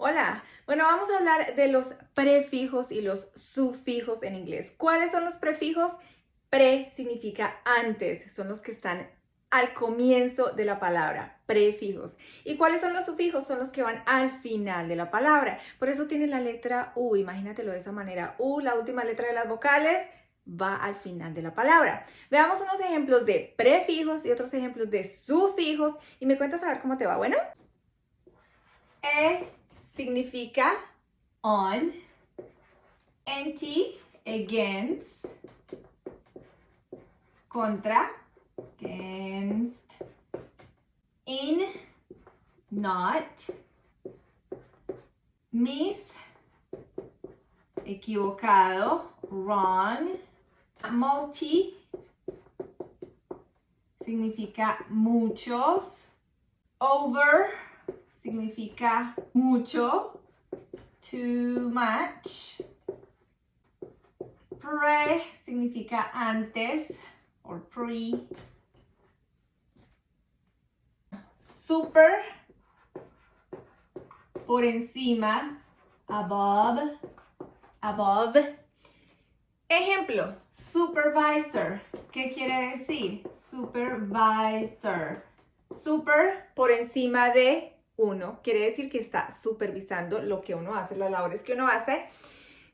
Hola, bueno, vamos a hablar de los prefijos y los sufijos en inglés. ¿Cuáles son los prefijos? Pre significa antes, son los que están al comienzo de la palabra, prefijos. ¿Y cuáles son los sufijos? Son los que van al final de la palabra. Por eso tiene la letra U, imagínatelo de esa manera. U, la última letra de las vocales, va al final de la palabra. Veamos unos ejemplos de prefijos y otros ejemplos de sufijos y me cuentas a ver cómo te va. Bueno, significa on, anti, against, contra, against, in, not, miss, equivocado, wrong, multi, significa muchos, over, significa mucho, too much, pre significa antes, or pre, super, por encima, above, above. Ejemplo, supervisor. ¿Qué quiere decir? Supervisor. Super por encima de uno. Quiere decir que está supervisando lo que uno hace, las labores que uno hace.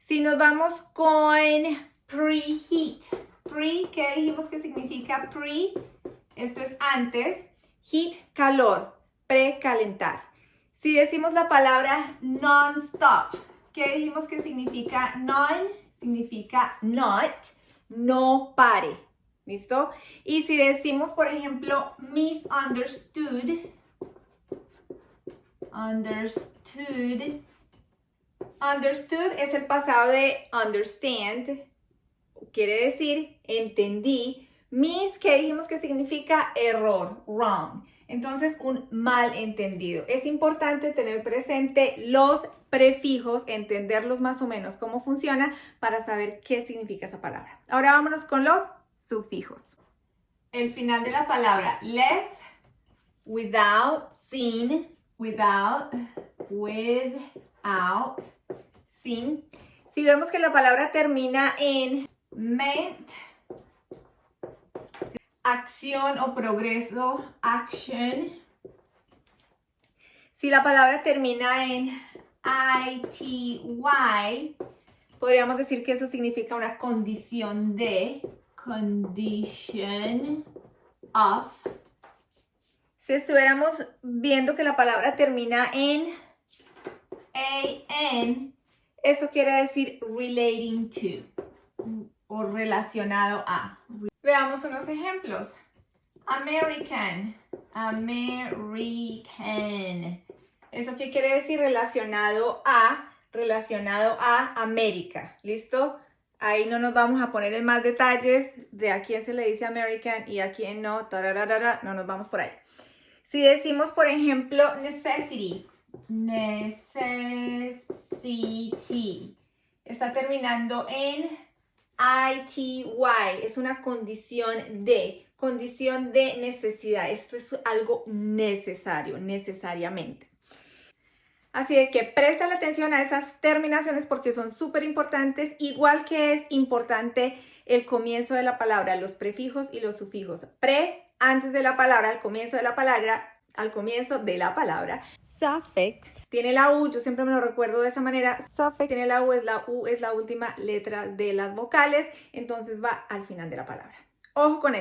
Si nos vamos con preheat. Pre, ¿qué dijimos que significa pre? Esto es antes. Heat, calor. Precalentar. Si decimos la palabra non-stop, ¿qué dijimos que significa non? Significa not, no pare. ¿Listo? Y si decimos, por ejemplo, misunderstood, understood. Understood es el pasado de understand, quiere decir entendí. Mis, que dijimos que significa error, wrong. Entonces, un malentendido. Es importante tener presente los prefijos, entenderlos más o menos cómo funciona para saber qué significa esa palabra. Ahora vámonos con los sufijos. El final de la palabra less, without, sin, without, without, sin. Si vemos que la palabra termina en meant, acción o progreso, action. Si la palabra termina en ity, podríamos decir que eso significa una condición de, condition of. Si estuviéramos viendo que la palabra termina en an, eso quiere decir relating to o relacionado a. Veamos unos ejemplos. American, American. ¿Eso qué quiere decir? Relacionado a América. ¿Listo? Ahí no nos vamos a poner en más detalles de a quién se le dice American y a quién no. No nos vamos por ahí. Si decimos, por ejemplo, necessity. Necessity. Está terminando en ity. Es una condición de necesidad. Esto es algo necesario, necesariamente. Así de que presta la atención a esas terminaciones porque son súper importantes, igual que es importante el comienzo de la palabra, los prefijos y los sufijos. Pre, antes de la palabra, al comienzo de la palabra, Suffix tiene la U, yo siempre me lo recuerdo de esa manera. Suffix tiene la U es la última letra de las vocales, entonces va al final de la palabra. Ojo con eso.